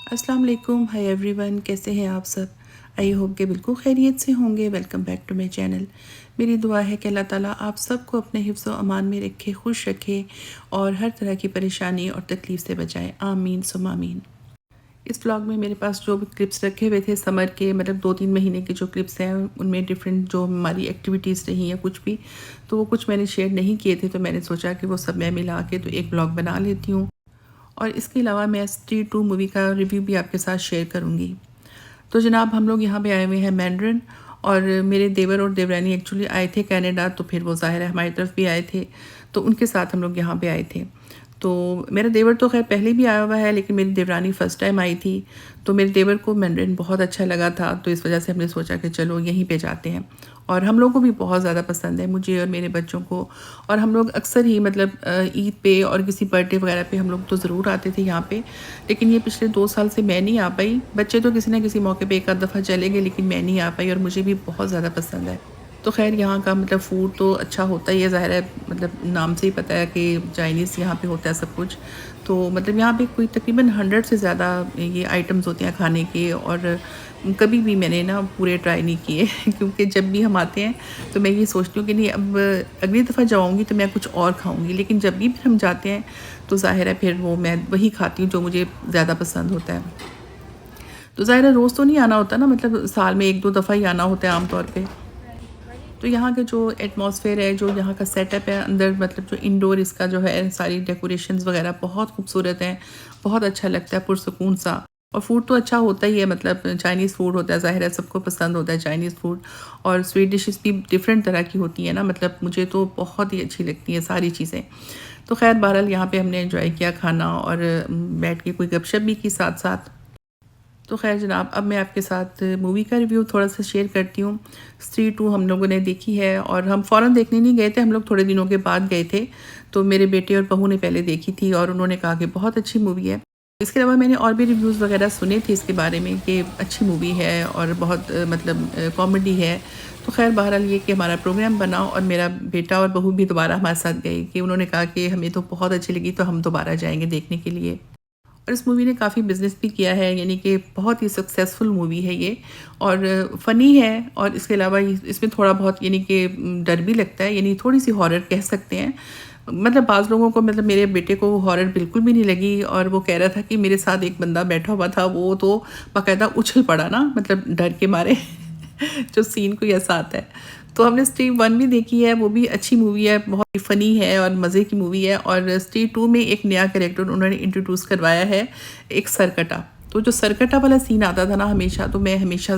अस्सलाम वालेकुम, hi everyone, कैसे हैं आप सब। आई होप के बिल्कुल खैरियत से होंगे। Welcome back to my channel. मेरी दुआ है कि अल्लाह ताला आप सबको अपने हिफ्ज़ व अमान में रखे, खुश रखे और हर तरह की परेशानी और तकलीफ़ से बचाए। आमीन सुम्मा आमीन। इस व्लॉग में मेरे पास जो भी क्लिप्स रखे हुए थे समर के, मतलब 2-3 महीने के जो क्लिप्स हैं उनमें डिफरेंट जो हमारी एक्टिविटीज़ रही हैं कुछ भी, तो वो कुछ मैंने शेयर नहीं किए थे, तो मैंने सोचा कि वो सब मैं मिला के तो एक व्लॉग बना लेती हूँ। और इसके अलावा मैं स्त्री 2 मूवी का रिव्यू भी आपके साथ शेयर करूँगी। तो जनाब हम लोग यहाँ पे आए हुए हैं मैंड्रिन, और मेरे देवर और देवरानी एक्चुअली आए थे कनाडा, तो फिर वो ज़ाहिर है हमारी तरफ भी आए थे, तो उनके साथ हम लोग यहाँ पे आए थे। तो मेरा देवर तो खैर पहले भी आया हुआ है, लेकिन मेरी देवरानी फ़र्स्ट टाइम आई थी। तो मेरे देवर को मैंड्रिन बहुत अच्छा लगा था, तो इस वजह से हमने सोचा कि चलो यहीं पे जाते हैं। और हम लोगों को भी बहुत ज़्यादा पसंद है, मुझे और मेरे बच्चों को। और हम लोग अक्सर ही मतलब ईद पे और किसी बर्थडे वगैरह पे हम लोग तो ज़रूर आते थे यहाँ पे। लेकिन ये पिछले 2 साल से मैं नहीं आ पाई। बच्चे तो किसी न किसी मौके पे एक आध दफ़ा चले गए, लेकिन मैं नहीं आ पाई, और मुझे भी बहुत ज़्यादा पसंद है। तो ख़ैर यहाँ का मतलब फ़ूड तो अच्छा होता ही है, ज़ाहिर है, मतलब नाम से ही पता है कि चाइनीज़ यहाँ पे होता है सब कुछ। तो मतलब यहाँ पे कोई तकरीबन 100 से ज़्यादा ये आइटम्स होते हैं खाने के, और कभी भी मैंने ना पूरे ट्राई नहीं किए क्योंकि जब भी हम आते हैं तो मैं ये सोचती हूँ कि नहीं, अब अगली दफ़ा जाऊँगी तो मैं कुछ और खाऊँगी, लेकिन जब भी फिर हम जाते हैं तो ज़ाहिर है फिर वो मैं वही खाती हूँ जो मुझे ज़्यादा पसंद होता है। तो ज़ाहिर है रोज़ तो नहीं आना होता ना, मतलब साल में 1-2 दफ़ा ही आना होता है आम तौर पे। तो यहाँ का जो एटमॉस्फेयर है, जो यहाँ का सेटअप है अंदर, मतलब जो इंडोर इसका जो है सारी डेकोरेशंस वगैरह बहुत खूबसूरत हैं, बहुत अच्छा लगता है, पुरसुकून सा। और फूड तो अच्छा होता ही है, मतलब चाइनीज़ फूड होता है, ज़ाहिर है सबको पसंद होता है चाइनीज़ फूड। और स्वीट डिशेस भी डिफरेंट तरह की होती हैं ना, मतलब मुझे तो बहुत ही अच्छी लगती हैं सारी चीज़ें। तो खैर बहरहाल यहाँ पे हमने एंजॉय किया खाना, और बैठ के कोई गपशप भी की साथ साथ। तो ख़ैर जनाब, अब मैं आपके साथ मूवी का रिव्यू थोड़ा-सा शेयर करती हूँ। स्त्री 2 हम लोगों ने देखी है, और हम फ़ौरन देखने नहीं गए थे, हम लोग थोड़े दिनों के बाद गए थे। तो मेरे बेटे और बहू ने पहले देखी थी, और उन्होंने कहा कि बहुत अच्छी मूवी है। इसके अलावा मैंने और भी रिव्यूज़ वगैरह सुने थे इसके बारे में कि अच्छी मूवी है और बहुत मतलब कॉमेडी है। तो ख़ैर बहरहाल ये कि हमारा प्रोग्राम बना, और मेरा बेटा और बहू भी दोबारा हमारे साथ गए, कि उन्होंने कहा कि हमें तो बहुत अच्छी लगी, तो हम दोबारा जाएँगे देखने के लिए। और इस मूवी ने काफ़ी बिज़नेस भी किया है, यानी कि बहुत ही सक्सेसफुल मूवी है ये, और फ़नी है, और इसके अलावा इसमें थोड़ा बहुत यानी कि डर भी लगता है, यानी थोड़ी-सी हॉरर कह सकते हैं। मतलब बाज़ लोगों को, मतलब मेरे बेटे को हॉरर बिल्कुल भी नहीं लगी, और वो कह रहा था कि मेरे साथ एक बंदा बैठा हुआ था, वो तो बाकायदा उछल पड़ा ना, मतलब डर के मारे जो सीन कोई ऐसा आता है। तो हमने स्त्री 1 भी देखी है, वो भी अच्छी मूवी है, बहुत ही फ़नी है और मज़े की मूवी है। और स्त्री 2 में एक नया कैरेक्टर उन्होंने इंट्रोड्यूस करवाया है, एक सरकटा। तो जो सरकटा वाला सीन आता था ना हमेशा, तो मैं हमेशा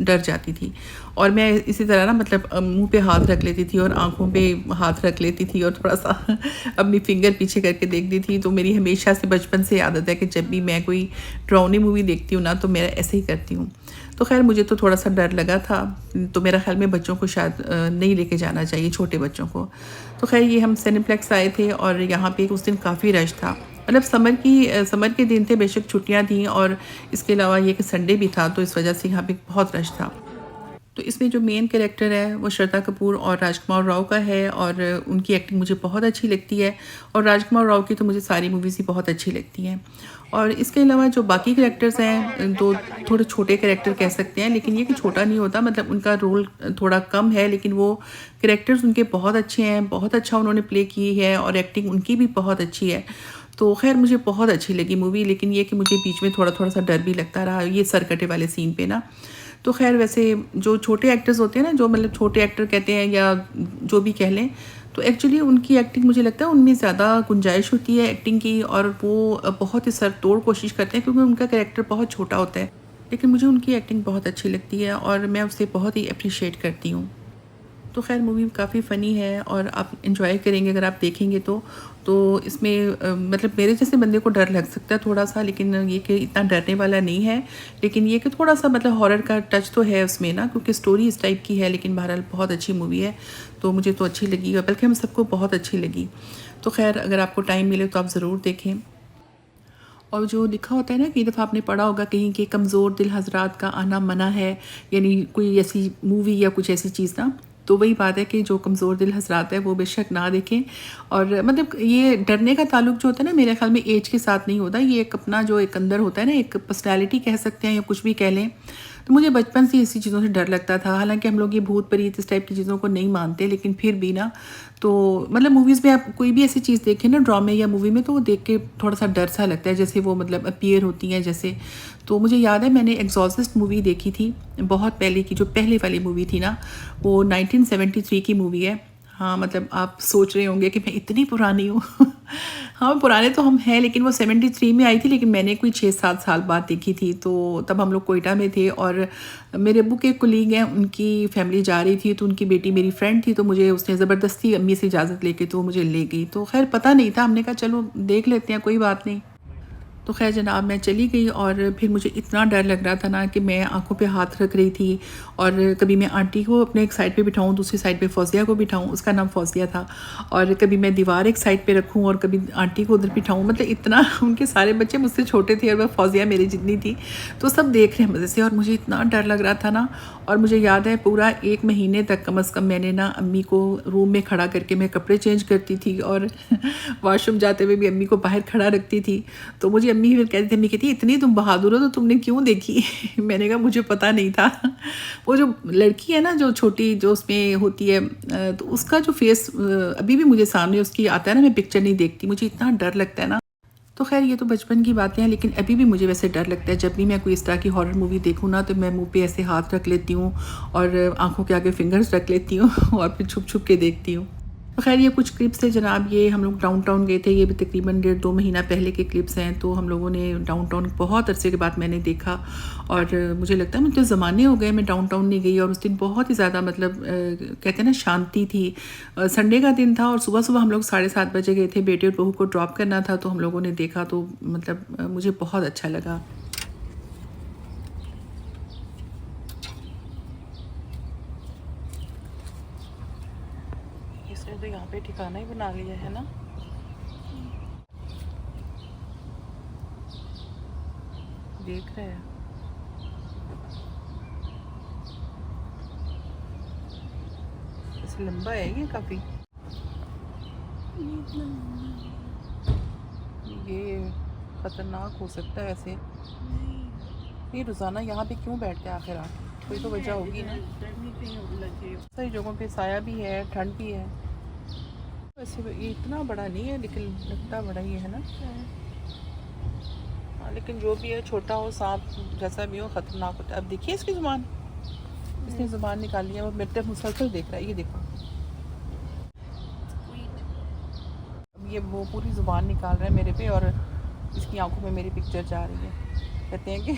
डर जाती थी, और मैं इसी तरह ना मतलब मुँह पे हाथ रख लेती थी और आँखों पे हाथ रख लेती थी, और थोड़ा-सा अपनी फिंगर पीछे करके देखती थी। तो मेरी हमेशा से बचपन से आदत है कि जब भी मैं कोई डरावनी मूवी देखती हूँ ना, तो मैं ऐसे ही करती हूँ। तो ख़ैर मुझे तो थोड़ा-सा डर लगा था, तो मेरा ख़्याल में बच्चों को शायद नहीं लेके जाना चाहिए, छोटे बच्चों को। तो ख़ैर ये हम सिनेप्लेक्स आए थे, और यहाँ पे उस दिन काफ़ी रश था। मतलब समर के दिन थे, बेशक छुट्टियाँ थीं, और इसके अलावा ये कि संडे भी था, तो इस वजह से यहाँ पे बहुत रश था। तो इसमें जो मेन कैरेक्टर है वो श्रद्धा कपूर और राजकुमार राव का है, और उनकी एक्टिंग मुझे बहुत अच्छी लगती है, और राजकुमार राव की तो मुझे सारी मूवीज़ ही बहुत अच्छी लगती हैं। और इसके अलावा जो बाकी कैरेक्टर्स हैं, तो थोड़े छोटे कैरेक्टर कह सकते हैं, लेकिन ये कि छोटा नहीं होता, मतलब उनका रोल थोड़ा कम है, लेकिन वो कैरेक्टर्स उनके बहुत अच्छे हैं, बहुत अच्छा उन्होंने प्ले की है, और एक्टिंग उनकी भी बहुत अच्छी है। तो खैर मुझे बहुत अच्छी लगी मूवी, लेकिन ये कि मुझे बीच में थोड़ा-थोड़ा सा डर भी लगता रहा, ये सरकटे वाले सीन पे ना। तो ख़ैर वैसे जो छोटे एक्टर्स होते हैं ना, जो मतलब छोटे एक्टर कहते हैं या जो भी कह लें, तो एक्चुअली उनकी एक्टिंग मुझे लगता है उनमें ज़्यादा गुंजाइश होती है एक्टिंग की, और वो बहुत ही सरतोड़ कोशिश करते हैं, क्योंकि उनका कैरेक्टर बहुत छोटा होता है। लेकिन मुझे उनकी एक्टिंग बहुत अच्छी लगती है, और मैं उसे बहुत ही एप्रिशिएट करती हूँ। तो ख़ैर मूवी काफ़ी फ़नी है, और आप एंजॉय करेंगे अगर आप देखेंगे तो। तो इसमें मतलब मेरे जैसे बंदे को डर लग सकता है थोड़ा-सा, लेकिन ये कि इतना डरने वाला नहीं है। लेकिन ये कि थोड़ा-सा मतलब हॉरर का टच तो है उसमें ना, क्योंकि स्टोरी इस टाइप की है, लेकिन बहरहाल बहुत अच्छी मूवी है। तो मुझे तो अच्छी लगी, और बल्कि हम सबको बहुत अच्छी लगी। तो ख़ैर अगर आपको टाइम मिले तो आप ज़रूर देखें। और जो लिखा होता है ना, कई दफ़ा आपने पढ़ा होगा कहीं कि कमज़ोर दिल हज़रात का आना मना है, यानी कोई ऐसी मूवी या कुछ ऐसी चीज़ ना, तो वही बात है कि जो कमज़ोर दिल हज़रात है वो बेशक ना देखें। और मतलब ये डरने का ताल्लुक जो होता है ना, मेरे ख़्याल में एज के साथ नहीं होता, ये एक अपना जो एक अंदर होता है ना, एक पर्सनैलिटी कह सकते हैं या कुछ भी कह लें। तो मुझे बचपन से ऐसी चीज़ों से डर लगता था। हालाँकि हम लोग ये भूत प्रेत इस टाइप की चीज़ों को नहीं मानते, लेकिन फिर भी ना, तो मतलब मूवीज़ में आप कोई भी ऐसी चीज़ देखें ना, ड्रामे या मूवी में, तो वो देख के थोड़ा-सा डर सा लगता है, जैसे वो मतलब अपीयर होती हैं जैसे। तो मुझे याद है मैंने एग्ज़ॉर्सिस्ट मूवी देखी थी, बहुत पहले की, जो पहले वाली मूवी थी ना, वो 1973 की मूवी है। हाँ, मतलब आप सोच रहे होंगे कि मैं इतनी पुरानी हूँ। हाँ, पुराने तो हम हैं, लेकिन वो 73 में आई थी, लेकिन मैंने कोई 6-7 साल बाद देखी थी। तो तब हम लोग कोयटा में थे और मेरे अब्बू के कोलीग हैं, उनकी फैमिली जा रही थी, तो उनकी बेटी मेरी फ्रेंड थी, तो मुझे उसने ज़बरदस्ती अम्मी से इजाज़त लेके तो मुझे ले गई। तो खैर पता नहीं था, हमने कहा चलो देख लेते हैं, कोई बात नहीं। तो ख़ैर जनाब मैं चली गई और फिर मुझे इतना डर लग रहा था ना कि मैं आँखों पे हाथ रख रही थी। और कभी मैं आंटी को अपने एक साइड पे बिठाऊँ, दूसरी साइड पे फ़ौज़िया को बिठाऊँ, उसका नाम फ़ौज़िया था। और कभी मैं दीवार एक साइड पे रखूँ और कभी आंटी को उधर बिठाऊँ, मतलब इतना उनके सारे बच्चे मुझसे छोटे थे और वह फ़ौज़िया मेरी जितनी थी, तो सब देख रहे हैं मज़े से, और मुझे इतना डर लग रहा था ना। और मुझे याद है पूरा 1 महीने तक कम से कम मैंने ना अम्मी को रूम में खड़ा करके मैं कपड़े चेंज करती थी, और वॉशरूम जाते हुए भी अम्मी को बाहर खड़ा रखती थी। तो मुझे अम्मी फिर कहती थी, अम्मी कहती इतनी तुम बहादुर हो तो तुमने क्यों देखी? मैंने कहा मुझे पता नहीं था। वो जो लड़की है ना, जो छोटी जो उसमें होती है, तो उसका जो फेस अभी भी मुझे सामने उसकी आता है ना, मैं पिक्चर नहीं देखती, मुझे इतना डर लगता है ना। तो खैर ये तो बचपन की बातें हैं, लेकिन अभी भी मुझे वैसे डर लगता है। जब भी मैं कोई इस तरह की हॉरर मूवी देखूँ ना, तो मैं मुंह पे ऐसे हाथ रख लेती हूँ और आंखों के आगे फिंगर्स रख लेती हूँ और फिर छुप छुप के देखती हूँ। तो खैर ये कुछ क्लिप्स थे जनाब, ये हम लोग डाउनटाउन गए थे, ये भी तकरीबन 1.5-2 महीना पहले के क्लिप्स हैं। तो हम लोगों ने डाउनटाउन बहुत अरसे के बाद मैंने देखा, और मुझे लगता है मुझे ज़माने हो गए मैं डाउनटाउन नहीं गई। और उस दिन बहुत ही ज़्यादा मतलब कहते हैं ना शांति थी। संडे का दिन था और सुबह सुबह हम लोग 7:30 बजे गए थे, बेटे और बहू को ड्रॉप करना था, तो हम लोगों ने देखा, तो मतलब मुझे बहुत अच्छा लगा। इसने तो यहाँ पे ठिकाना ही बना लिया है ना। देख रहे हैं, लंबा है ये काफ़ी। ये ख़तरनाक हो सकता है वैसे। ये रोज़ाना यहाँ पे क्यों बैठते हैं आखिर? कोई तो वजह होगी ना। सही जगहों पे साया भी है, ठंड भी है। वैसे ये इतना बड़ा नहीं है, लेकिन लगता बड़ा ही है ना। हाँ, लेकिन जो भी है, छोटा हो सांप जैसा भी हो, ख़तरनाक होता है। अब देखिए इसकी ज़ुबान, इसने ज़ुबान निकाली है, वो मेरे तरफ मुसलसल देख रहा है, ये देखो। अब ये वो पूरी ज़ुबान निकाल रहा है मेरे पे, और इसकी आंखों में मेरी पिक्चर जा रही है। कहते हैं कि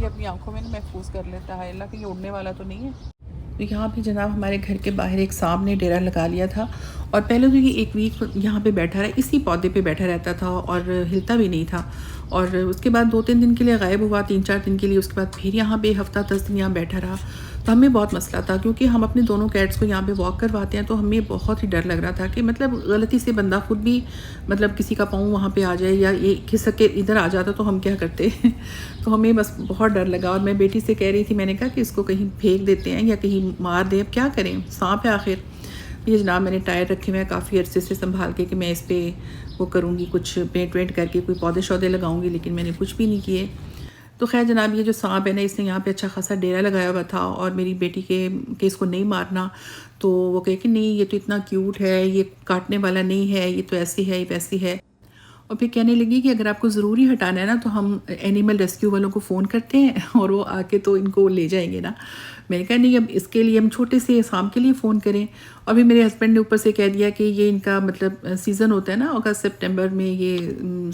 ये अपनी आंखों में ना महफूज कर लेता है, अल्लाह कि ये उड़ने वाला तो नहीं है। तो यहाँ पे जनाब हमारे घर के बाहर एक सांप ने डेरा लगा लिया था, और पहले तो ये 1 वीक यहाँ पे बैठा रहा, इसी पौधे पे बैठा रहता था और हिलता भी नहीं था। और उसके बाद 2-3 दिन के लिए गायब हुआ, 3-4 दिन के लिए। उसके बाद फिर यहाँ पे हफ्ता 10 दिन यहाँ बैठा रहा। तो हमें बहुत मसला था, क्योंकि हम अपने दोनों कैट्स को यहाँ पे वॉक करवाते हैं, तो हमें बहुत ही डर लग रहा था कि मतलब गलती से बंदा खुद भी मतलब किसी का पाँव वहाँ पे आ जाए, या ये खिसक के इधर आ जाता, तो हम क्या करते। तो हमें बस बहुत डर लगा, और मैं बेटी से कह रही थी, मैंने कहा कि इसको कहीं फेंक देते हैं या कहीं मार दें, अब क्या करें, सांप है आखिर। ये जनाब मैंने टायर रखे हुए हैं काफ़ी अरसे से संभाल के, कि मैं इस पर वो करूँगी, कुछ पेंट वेंट करके कोई पौधे शौधे लगाऊंगी, लेकिन मैंने कुछ भी नहीं किए। तो खैर जनाब ये जो सांप है ना, इसने यहाँ पे अच्छा खासा डेरा लगाया हुआ था, और मेरी बेटी के इसको नहीं मारना। तो वो कहे कि नहीं, ये तो इतना क्यूट है, ये काटने वाला नहीं है, ये तो ऐसी है, ये वैसी है। और फिर कहने लगी कि अगर आपको ज़रूरी हटाना है ना, तो हम एनिमल रेस्क्यू वालों को फ़ोन करते हैं और वो आके तो इनको ले जाएंगे ना। मैंने कहा नहीं, अब इसके लिए हम छोटे से सांप के लिए फ़ोन करें। अभी मेरे हस्बैंड ने ऊपर से कह दिया कि ये इनका मतलब सीज़न होता है ना, अगस्त सितंबर में ये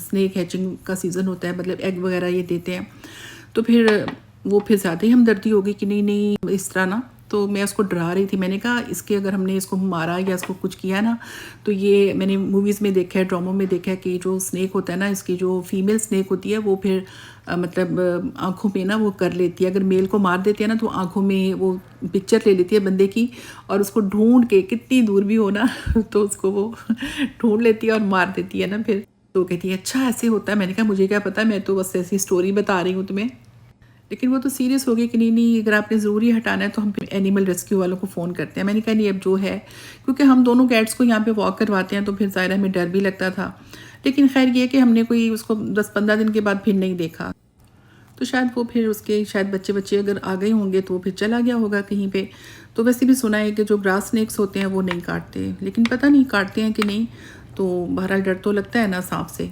स्नेक हैचिंग का सीज़न होता है, मतलब एग वगैरह ये देते हैं। तो फिर वो फिर ज़्यादा ही हमदर्दी होगी कि नहीं नहीं इस तरह ना। तो मैं उसको डरा रही थी, मैंने कहा इसके अगर हमने इसको मारा या इसको कुछ किया ना, तो ये मैंने मूवीज़ में देखा है, ड्रामों में देखा है कि जो स्नेक होता है ना, इसकी जो फीमेल स्नेक होती है, वो फिर मतलब आँखों में ना वो कर लेती है। अगर मेल को मार देती है ना, तो आँखों में वो पिक्चर ले लेती है बंदे की, और उसको ढूंढ के कितनी दूर भी हो ना तो उसको वो ढूंढ लेती है और मार देती है ना फिर। तो कहती है अच्छा ऐसे होता है। मैंने कहा मुझे क्या पता, मैं तो बस ऐसी स्टोरी बता रही हूँ तुम्हें। लेकिन वो तो सीरियस हो गई कि नहीं नहीं, अगर आपने ज़रूरी हटाना है तो हम फिर एनिमल रेस्क्यू वालों को फ़ोन करते हैं। मैंने कहा नहीं, अब जो है, क्योंकि हम दोनों कैट्स को यहाँ पे वॉक करवाते हैं तो फिर ज़ाहिर हमें डर भी लगता था। लेकिन खैर ये कि हमने कोई उसको 10-15 दिन के बाद फिर नहीं देखा, तो शायद वो फिर उसके शायद बच्चे बच्चे अगर आ गए होंगे तो वो फिर चला गया होगा कहीं पे। तो वैसे भी सुना है कि जो ग्रास स्नेक्स होते हैं वो नहीं काटते, लेकिन पता नहीं काटते हैं कि नहीं। तो बहरहाल डर तो लगता है ना सांप से।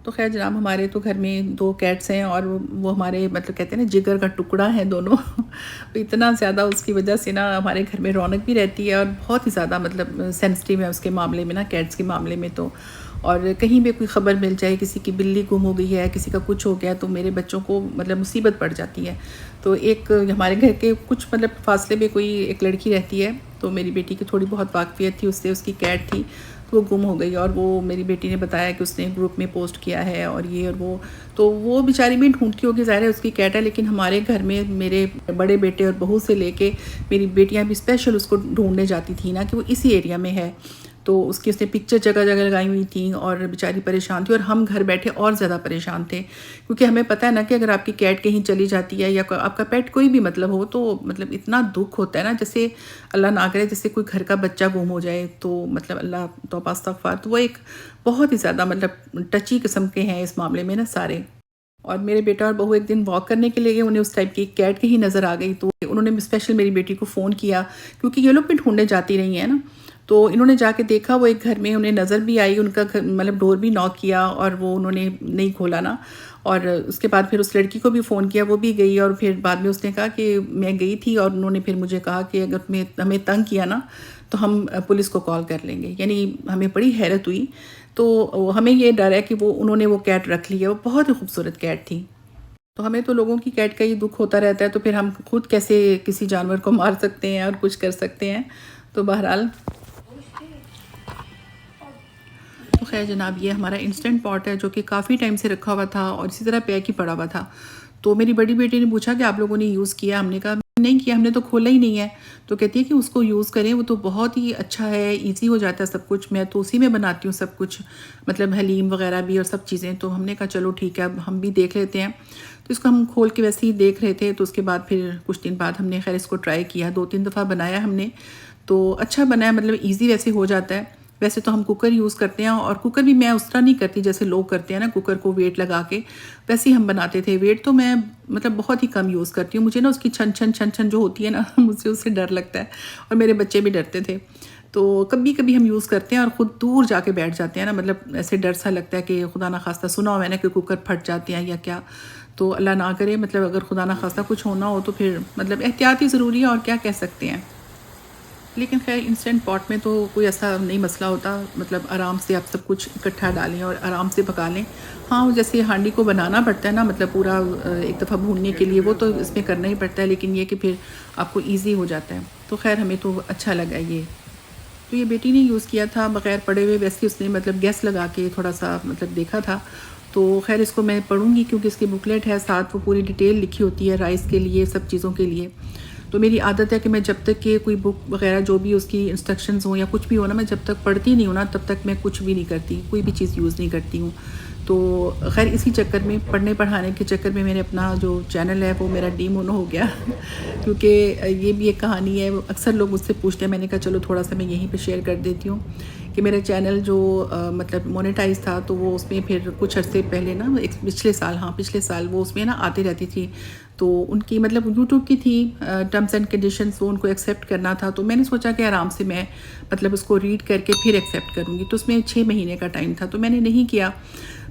तो खैर जनाब, हमारे तो घर में 2 कैट्स हैं और वो हमारे मतलब कहते हैं ना जिगर का टुकड़ा है दोनों। तो इतना ज़्यादा उसकी वजह से ना हमारे घर में रौनक भी रहती है और बहुत ही ज़्यादा मतलब सेंसिटिव है उसके मामले में ना, कैट्स के मामले में तो। और कहीं भी कोई ख़बर मिल जाए किसी की बिल्ली गुम हो गई है, किसी का कुछ हो गया, तो मेरे बच्चों को मतलब मुसीबत पड़ जाती है। तो एक हमारे घर के कुछ मतलब फासले में कोई एक लड़की रहती है, तो मेरी बेटी की थोड़ी बहुत वाकफ़ियत थी उससे, उसकी कैट थी तो वो गुम हो गई। और वो मेरी बेटी ने बताया कि उसने ग्रुप में पोस्ट किया है और ये और वो, तो वो बेचारी भी ढूंढती होगी, ज़ाहिर है उसकी कैट है। लेकिन हमारे घर में मेरे बड़े बेटे और बहू से लेके मेरी बेटियां भी स्पेशल उसको ढूंढने जाती थी ना कि वो इसी एरिया में है। तो उसकी उसने पिक्चर जगह जगह लगाई हुई थी और बेचारी परेशान थी, और हम घर बैठे और ज़्यादा परेशान थे, क्योंकि हमें पता है ना कि अगर आपकी कैट कहीं चली जाती है या आपका पेट कोई भी मतलब हो, तो मतलब इतना दुख होता है ना, जैसे अल्लाह ना करे जैसे कोई घर का बच्चा गुम हो जाए, तो मतलब अल्लाह तौबा इस्तग़फ़ार। तो वो एक बहुत ही ज़्यादा मतलब टची किस्म के हैं इस मामले में ना सारे। और मेरे बेटा और बहू एक दिन वॉक करने के लिए गए, उन्हें उस टाइप की कैट कहीं नज़र आ गई, तो उन्होंने स्पेशल मेरी बेटी को फ़ोन किया, क्योंकि ये लोग भी ढूंढने जाती रही हैं ना। तो इन्होंने जाके देखा, वो एक घर में उन्हें नज़र भी आई, उनका घर मतलब डोर भी नॉक किया और वो उन्होंने नहीं खोला ना। और उसके बाद फिर उस लड़की को भी फ़ोन किया, वो भी गई, और फिर बाद में उसने कहा कि मैं गई थी और उन्होंने फिर मुझे कहा कि अगर हमें तंग किया ना तो हम पुलिस को कॉल कर लेंगे। यानी हमें बड़ी हैरत हुई। तो हमें ये डर है कि उन्होंने वो कैट रख ली है, वो बहुत ही खूबसूरत कैट थी। तो हमें तो लोगों की कैट का ही दुख होता रहता है, तो फिर हम खुद कैसे किसी जानवर को मार सकते हैं और कुछ कर सकते हैं। तो बहरहाल, तो खैर जनाब, ये हमारा इंस्टेंट पॉट है जो कि काफ़ी टाइम से रखा हुआ था और इसी तरह पैक ही पड़ा हुआ था। तो मेरी बड़ी बेटी ने पूछा कि आप लोगों ने यूज़ किया? हमने कहा नहीं किया, हमने तो खोला ही नहीं है। तो कहती है कि उसको यूज़ करें, वो तो बहुत ही अच्छा है, ईज़ी हो जाता है सब कुछ। मैं तो उसी में बनाती हूँ सब कुछ, मतलब हलीम वगैरह भी और सब चीज़ें। तो हमने कहा चलो ठीक है, अब हम भी देख लेते हैं। तो इसको हम खोल के वैसे ही देख रहे थे, तो उसके बाद फिर कुछ दिन बाद हमने खैर इसको ट्राई किया, 2-3 दफ़ा बनाया हमने। तो अच्छा बनाया, मतलब ईज़ी वैसे हो जाता है। वैसे तो हम कुकर यूज़ करते हैं, और कुकर भी मैं उस तरह नहीं करती जैसे लोग करते हैं ना, कुकर को वेट लगा के, वैसे ही हम बनाते थे। वेट तो मैं मतलब बहुत ही कम यूज़ करती हूँ, मुझे ना उसकी छन छन छन छन जो होती है ना मुझसे उससे डर लगता है, और मेरे बच्चे भी डरते थे। तो कभी कभी हम यूज़ करते हैं और ख़ुद दूर जाके बैठ जाते हैं ना, मतलब ऐसे डर सा लगता है कि खुदा ना खास्ता, सुना हुआ है ना कि कुकर फट जाते हैं या क्या। तो अल्लाह ना करे, मतलब अगर खुदा ना खास्ता कुछ होना हो तो फिर मतलब एहतियात ही ज़रूरी है, और क्या कह सकते हैं। लेकिन खैर इंस्टेंट पॉट में तो कोई ऐसा नहीं मसला होता, मतलब आराम से आप सब कुछ इकट्ठा डालें और आराम से पका लें। हाँ, वो जैसे हांडी को बनाना पड़ता है ना, मतलब पूरा एक दफ़ा भूनने के लिए, वो तो इसमें करना ही पड़ता है, लेकिन ये कि फिर आपको ईज़ी हो जाता है। तो खैर हमें तो अच्छा लगा ये। तो ये बेटी ने यूज़ किया था बग़ैर पढ़े हुए, वैसे ही उसने मतलब गैस लगा के थोड़ा-सा मतलब देखा था। तो खैर इसको मैं पढ़ूँगी, क्योंकि इसकी बुकलेट है साथ, वो पूरी डिटेल लिखी होती है राइस के लिए, सब चीज़ों के लिए। तो मेरी आदत है कि मैं जब तक कि कोई बुक वग़ैरह जो भी उसकी इंस्ट्रक्शंस हों या कुछ भी हो ना, मैं जब तक पढ़ती नहीं हूँ ना, तब तक मैं कुछ भी नहीं करती, कोई भी चीज़ यूज़ नहीं करती हूँ। तो खैर इसी चक्कर में, पढ़ने पढ़ाने के चक्कर में, मैंने अपना जो चैनल है वो मेरा डीमोनो हो गया क्योंकि ये भी एक कहानी है। अक्सर लोग मुझसे पूछते हैं, मैंने कहा चलो थोड़ा-सा मैं यहीं पे शेयर कर देती हूँ कि मेरा चैनल जो मतलब मोनेटाइज़ था, तो वो उसमें फिर कुछ अर्से पहले ना, पिछले साल वो उसमें ना आती रहती थी। तो उनकी मतलब यूट्यूब की थी टर्म्स एंड कंडीशंस, वो उनको एक्सेप्ट करना था। तो मैंने सोचा कि आराम से मैं मतलब उसको रीड करके फिर एक्सेप्ट करूँगी। तो उसमें 6 महीने का टाइम था, तो मैंने नहीं किया।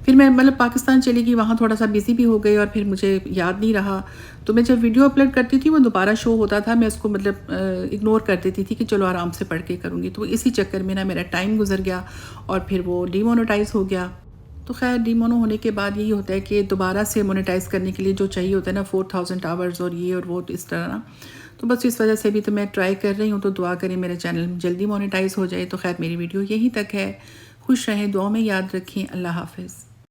फिर मैं मतलब पाकिस्तान चली गई, वहाँ थोड़ा-सा बिज़ी भी हो गई और फिर मुझे याद नहीं रहा। तो मैं जब वीडियो अपलोड करती थी, वो दोबारा शो होता था, मैं उसको मतलब इग्नोर कर देती थी कि चलो आराम से पढ़ के करूँगी। तो इसी चक्कर में ना मेरा टाइम गुज़र गया और फिर वो डीमोनेटाइज़ हो गया। तो खैर डीमोनो होने के बाद यही होता है कि दोबारा से मोनेटाइज़ करने के लिए जो चाहिए होता है ना, 4000 आवर्स और ये और वो, तो इस तरह ना। तो बस इस वजह से भी तो मैं ट्राई कर रही हूँ, तो दुआ करें मेरे चैनल जल्दी मोनेटाइज़ हो जाए। तो खैर मेरी वीडियो यहीं तक है। खुश रहें, दुआ में याद रखें। अल्लाह हाफ़िज़।